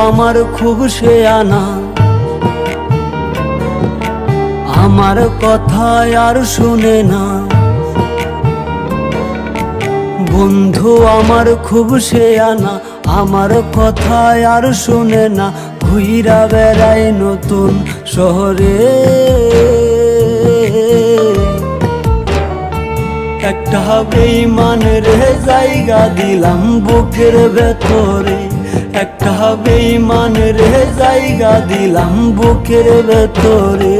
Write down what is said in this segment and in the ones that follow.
আমার খুব শেয়ানা, আমার কথা আর শুনে না। বন্ধু আমার খুব শেয়ানা, আমার কথা আর শুনে না। ঘুইরা বেড়াই নতুন শহরে, একটা বেঈমান রে জায়গা দিলাম বুকের ভেতরে, একটা বেঈমান রে জায়গা দিলাম বুকের ভেতরে।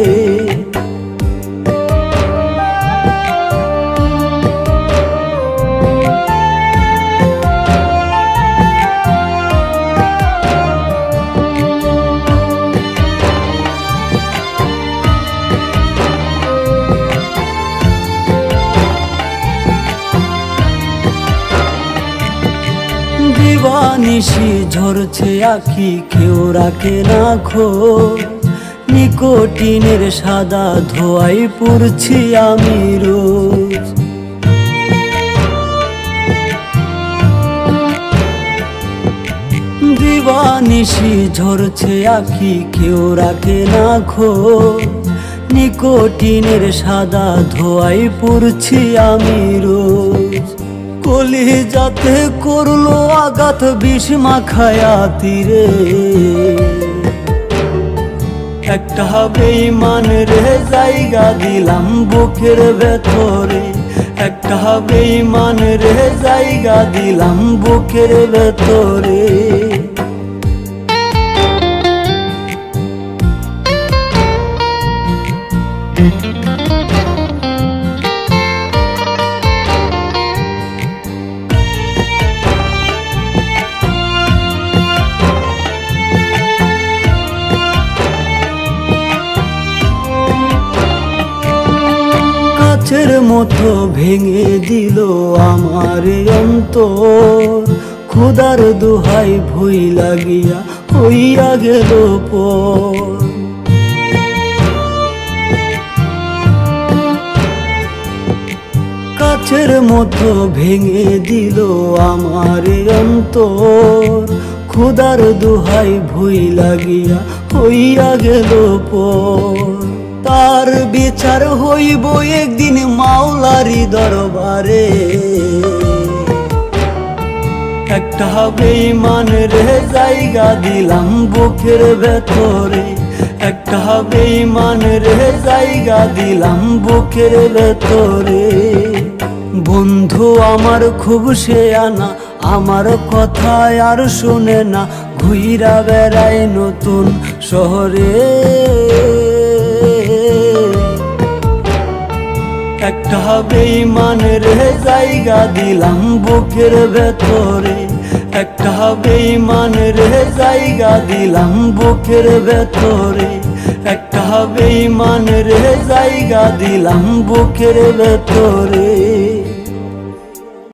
দিবানিশি ঝরছে আখি, কেউ রাখে না খোঁজ। নিকোটিনের সাদা ধোঁয়ায় পুড়ছি আমি রোজ। দিবানিশি ঝরছে আখি, কেউ রাখে না খোঁজ। নিকোটিনের সাদা ধোঁয়ায় পুড়ছি আমি রোজ। কলিজাতে করলো আঘাত বিষ মাখায়া তীরে, একটা বেঈমান রে জায়গা দিলাম বুকের ভেতরে, একটা বেঈমান রে জায়গা দিলাম বুকের ভেতরে। কাচের মতো ভেঙে দিল আমার অন্তর, খোদার দোহাই ভই লাগিয়া হইয়া গেল পর। কাচের মতো ভেঙে দিল আমার অন্তর, খোদার দোহাই ভই লাগিয়া হইয়া গেল পর। তার বিচার হইব একদিন মাওলারি দরবারে, একটা বেঈমান রে জায়গা দিলাম বুকের ভেতরে, একটা বেঈমান রে জায়গা দিলাম বুকের ভেতরে। বন্ধু আমার খুব শেয়ানা, আমার কথা আর শুনে না। ঘুইরা বেড়াই নতুন শহরে, একটা বেঈমান রে জায়গা দিলাম বুকের ভেতরে, একটা বেঈমান রে জায়গা দিলাম বুকের ভেতরে, একটা বেঈমান রে জায়গা দিলাম বুকের ভেতরে।